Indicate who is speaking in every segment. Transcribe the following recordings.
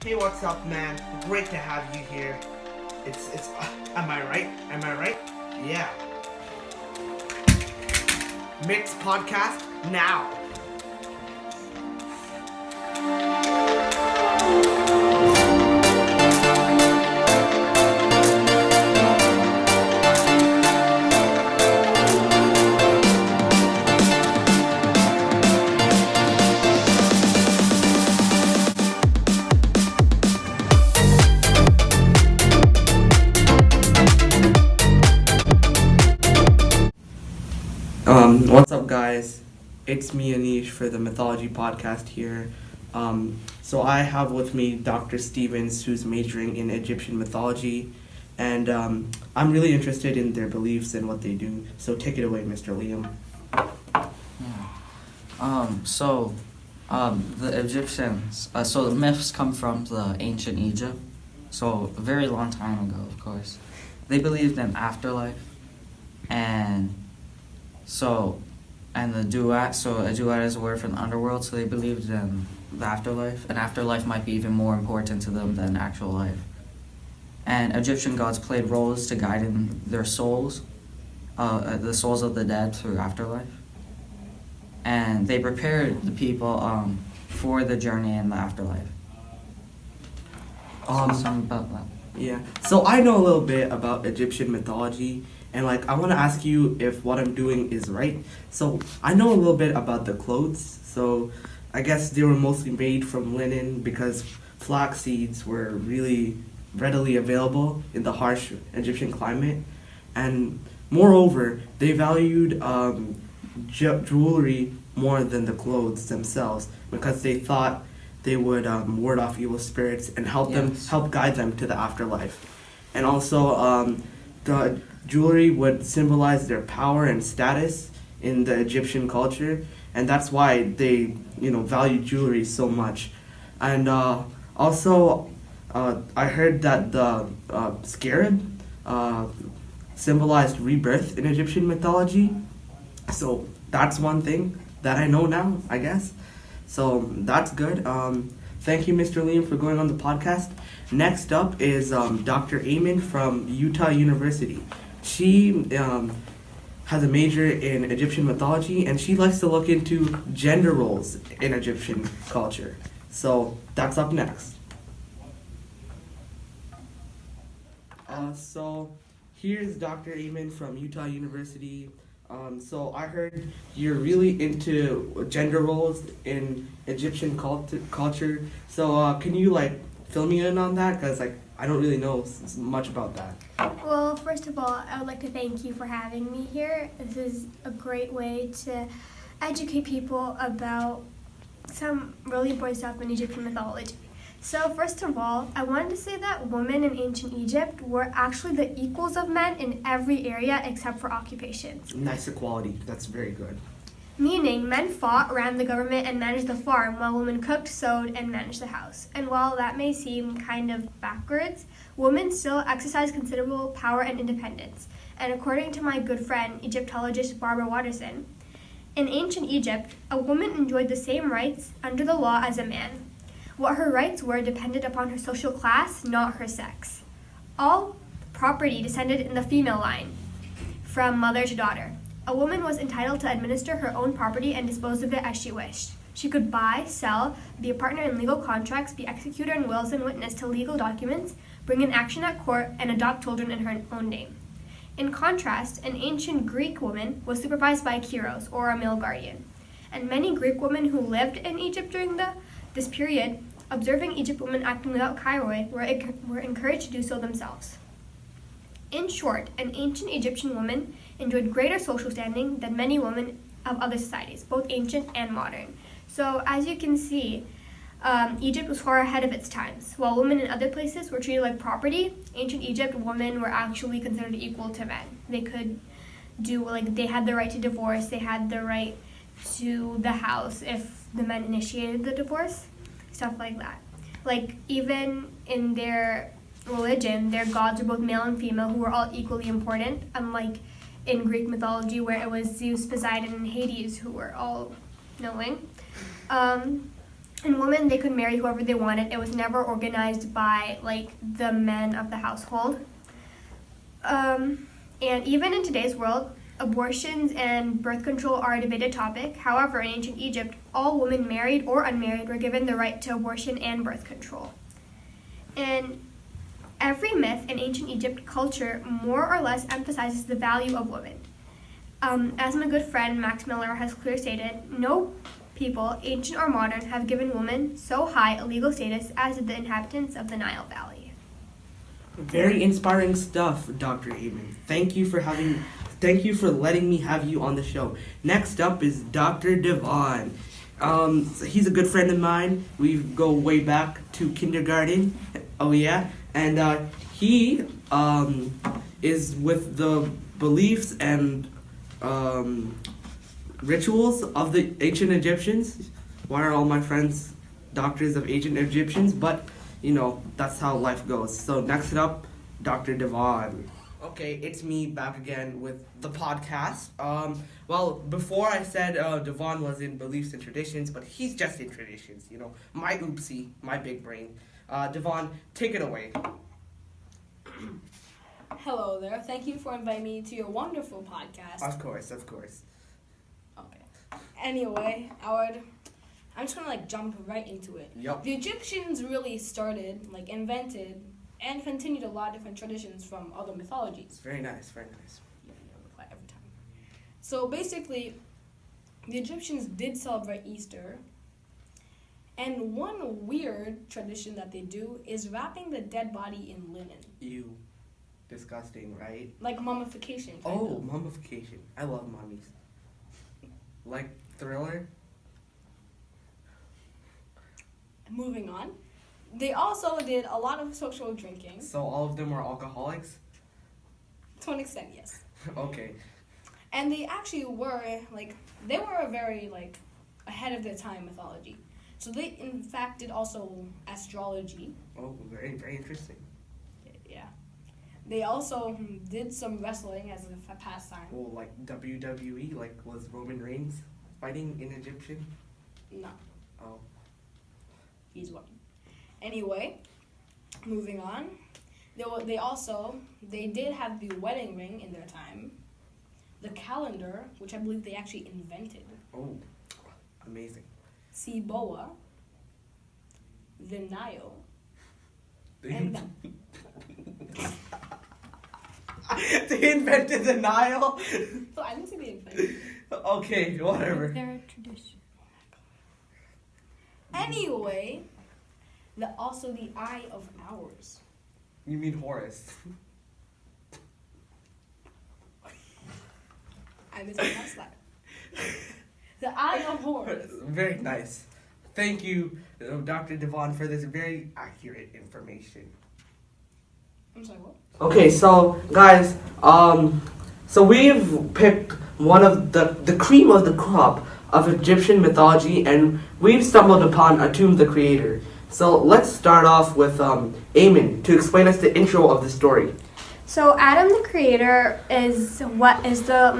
Speaker 1: Hey, what's up, man? Great to have you here. Am I right? Am I right? Yeah. Mix podcast now. What's up, guys? It's me, Aneesh, for the Mythology podcast here. So I have with me Dr. Stevens, who's majoring in Egyptian mythology, and I'm really interested in their beliefs and what they do. So take it away, Mr. Liam.
Speaker 2: The Egyptians, so the myths come from the ancient Egypt, so a very long time ago, of course. They believed in afterlife, and the duat, so a duat is a word for the underworld, so they believed in the afterlife, and afterlife might be even more important to them than actual life. And Egyptian gods played roles to guide in their souls, the souls of the dead through afterlife. And they prepared the people for the journey in the afterlife. Something about that.
Speaker 1: Yeah. So I know a little bit about Egyptian mythology, and I want to ask you if what I'm doing is right. So I know a little bit about the clothes. So I guess they were mostly made from linen because flax seeds were really readily available in the harsh Egyptian climate, and moreover, they valued jewelry more than the clothes themselves because they thought they would ward off evil spirits and help guide them to the afterlife. And also, the jewelry would symbolize their power and status in the Egyptian culture, and that's why they valued jewelry so much. And also, I heard that the scarab symbolized rebirth in Egyptian mythology. So that's one thing that I know now, I guess. So that's good. Thank you, Mr. Liam, for going on the podcast. Next up is Dr. Amen from Utah University. She has a major in Egyptian mythology, and she likes to look into gender roles in Egyptian culture. So that's up next. So here's Dr. Amen from Utah University. So I heard you're really into gender roles in Egyptian culture. So can you fill me in on that? Because I don't really know much about that.
Speaker 3: Well, first of all, I would like to thank you for having me here. This is a great way to educate people about some really important stuff in Egyptian mythology. So first of all, I wanted to say that women in ancient Egypt were actually the equals of men in every area except for occupations.
Speaker 1: Nice equality. That's very good.
Speaker 3: Meaning, men fought, ran the government, and managed the farm, while women cooked, sewed, and managed the house. And while that may seem kind of backwards, women still exercised considerable power and independence. And according to my good friend, Egyptologist Barbara Watterson, in ancient Egypt, a woman enjoyed the same rights under the law as a man. What her rights were depended upon her social class, not her sex. All property descended in the female line, from mother to daughter. A woman was entitled to administer her own property and dispose of it as she wished. She could buy, sell, be a partner in legal contracts, be executor in wills and witness to legal documents, bring an action at court, and adopt children in her own name. In contrast, an ancient Greek woman was supervised by a kyros, or a male guardian. And many Greek women who lived in Egypt during this period, observing Egypt women acting without chiroi, were encouraged to do so themselves. In short, an ancient Egyptian woman enjoyed greater social standing than many women of other societies, both ancient and modern. So as you can see, Egypt was far ahead of its times. While women in other places were treated like property, ancient Egypt women were actually considered equal to men. They could they had the right to divorce, they had the right to the house if the men initiated the divorce, stuff like that. Even in their religion, their gods were both male and female, who were all equally important, unlike in Greek mythology where it was Zeus, Poseidon, and Hades who were all knowing. And women, they could marry whoever they wanted. It was never organized by like the men of the household. And even in today's world, abortions and birth control are a debated topic. However, in ancient Egypt, all women, married or unmarried, were given the right to abortion and birth control. And every myth in ancient Egypt culture more or less emphasizes the value of women. As my good friend Max Miller has clearly stated, no people, ancient or modern, have given women so high a legal status as did the inhabitants of the Nile Valley.
Speaker 1: Very inspiring stuff, Dr. Amen. Thank you for letting me have you on the show. Next up is Dr. Devon. He's a good friend of mine. We go way back to kindergarten. Oh yeah, and he is with the beliefs and rituals of the ancient Egyptians. Why are all my friends doctors of ancient Egyptians? But that's how life goes. So next up, Dr. Devon. Okay, it's me back again with the podcast. Well, before I said Devon was in beliefs and traditions, but he's just in traditions. My oopsie, my big brain. Devon, take it away.
Speaker 4: Hello there. Thank you for inviting me to your wonderful podcast.
Speaker 1: Of course.
Speaker 4: Okay. Anyway, I'm just gonna jump right into it.
Speaker 1: Yep.
Speaker 4: The Egyptians really started, invented, and continued a lot of different traditions from other mythologies.
Speaker 1: Very nice.
Speaker 4: Yeah, every time. So basically, the Egyptians did celebrate Easter, and one weird tradition that they do is wrapping the dead body in linen.
Speaker 1: Ew. Disgusting, right?
Speaker 4: Like mummification.
Speaker 1: Oh, mummification. I love mummies. Like Thriller?
Speaker 4: Moving on. They also did a lot of social drinking.
Speaker 1: So all of them were alcoholics?
Speaker 4: To an extent, yes.
Speaker 1: Okay.
Speaker 4: And they actually were, they were a very, ahead of their time mythology. So they, in fact, did also astrology.
Speaker 1: Oh, very, very interesting.
Speaker 4: Yeah. They also did some wrestling as a pastime.
Speaker 1: Well, like WWE, was Roman Reigns fighting in Egyptian?
Speaker 4: No.
Speaker 1: Oh.
Speaker 4: He's one. Anyway, moving on. They did have the wedding ring in their time. The calendar, which I believe they actually invented.
Speaker 1: Oh, amazing.
Speaker 4: Ciboa. The Nile. And
Speaker 1: They invented the Nile?
Speaker 4: so I didn't say they invented.
Speaker 1: Okay, whatever.
Speaker 3: They're a tradition.
Speaker 4: Anyway, also the Eye of Hours.
Speaker 1: You mean Horus?
Speaker 4: I mispronounced that. The Eye of Horus.
Speaker 1: Very nice. Thank you, Dr. Devon, for this very accurate information.
Speaker 4: I'm sorry, what?
Speaker 1: Okay, so guys, so we've picked one of the cream of the crop of Egyptian mythology, and we've stumbled upon Atum the Creator. So let's start off with Eamon to explain us the intro of the story.
Speaker 3: So Adam the Creator is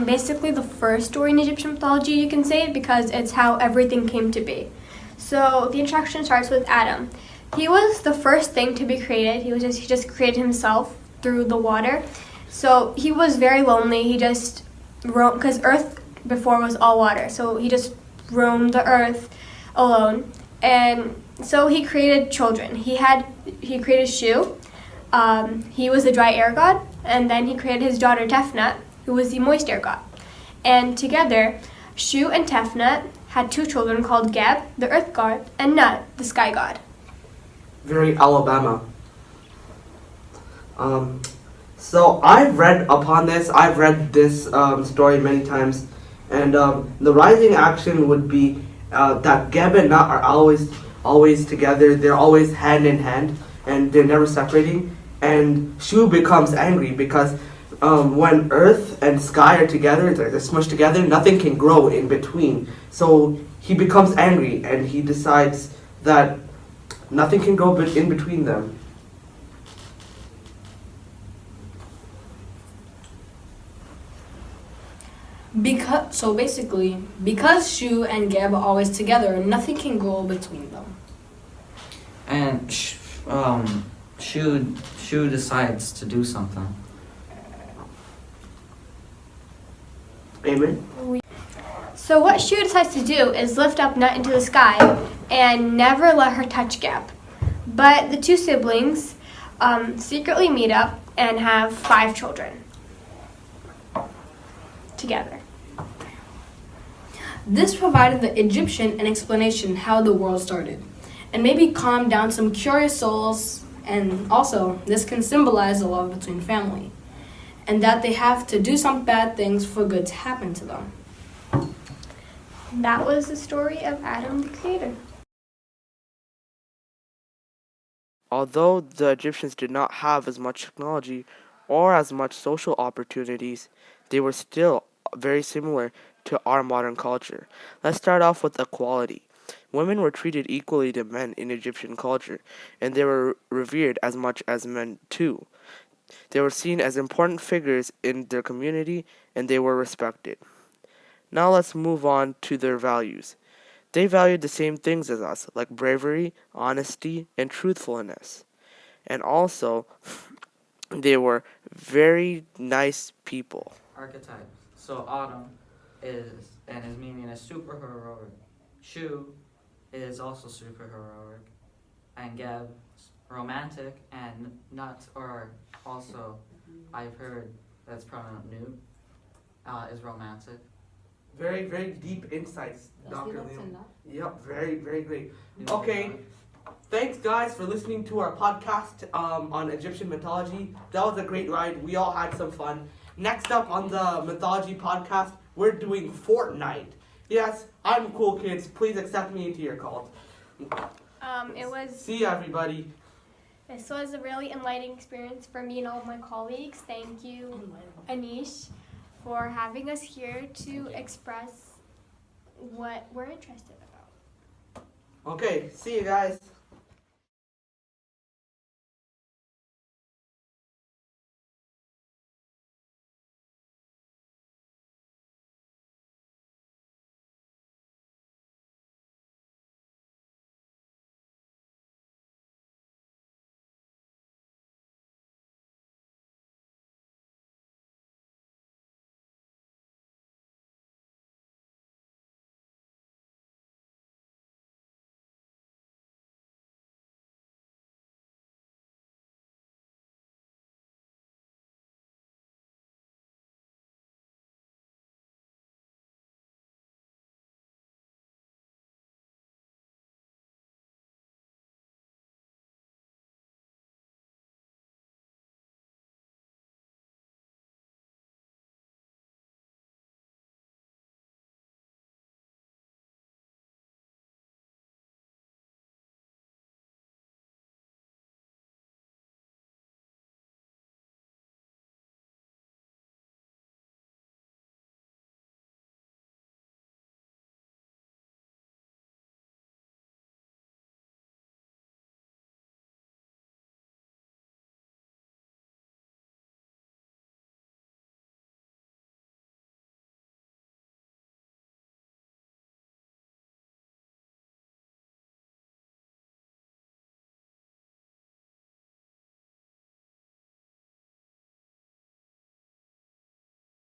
Speaker 3: basically the first story in Egyptian mythology, you can say, because it's how everything came to be. So the introduction starts with Adam. He was the first thing to be created. He just created himself through the water. So he was very lonely. He just roamed, because Earth before was all water. So he just roamed the Earth alone. And so he created children. He created Shu. He was the dry air god. And then he created his daughter Tefnut, who was the moist air god. And together, Shu and Tefnut had two children called Geb, the earth god, and Nut, the sky god.
Speaker 1: Very Alabama. So I've read this story many times, and the rising action would be that Geb and Nut are always together. They're always hand in hand, and they're never separating. And Shu becomes angry because when earth and sky are together, they're smushed together, nothing can grow in between. So he becomes angry, and he decides that nothing can grow in between them.
Speaker 4: Because Shu and Geb are always together, nothing can go between them.
Speaker 2: And Shu decides to do something.
Speaker 1: Amen.
Speaker 3: So what Shu decides to do is lift up Nut into the sky and never let her touch Gap. But the two siblings secretly meet up and have 5 children together.
Speaker 4: This provided the Egyptian an explanation how the world started, and maybe calmed down some curious souls, and also this can symbolize the love between family, and that they have to do some bad things for good to happen to them.
Speaker 3: That was the story of Adam the Creator.
Speaker 1: Although the Egyptians did not have as much technology or as much social opportunities, they were still very similar to our modern culture. Let's start off with equality. Women were treated equally to men in Egyptian culture, and they were revered as much as men too. They were seen as important figures in their community, and they were respected. Now let's move on to their values. They valued the same things as us, like bravery, honesty, and truthfulness. And also, they were very nice people.
Speaker 2: Archetypes. So Autumn is, and his meaning is super heroic. Shu is also super heroic. And Geb, romantic. And Nut, or also, I've heard that's pronounced new, is romantic.
Speaker 1: Very, very deep insights, Dr. Liam. Yep, very, very great.
Speaker 2: New
Speaker 1: Okay,
Speaker 2: and
Speaker 1: thanks guys for listening to our podcast on Egyptian mythology. That was a great ride. We all had some fun. Next up on the mythology podcast, we're doing Fortnite. Yes, I'm cool, kids. Please accept me into your cult. See ya, everybody.
Speaker 3: This was a really enlightening experience for me and all of my colleagues. Thank you, Aneesh, for having us here to express what we're interested about.
Speaker 1: Okay, see you guys.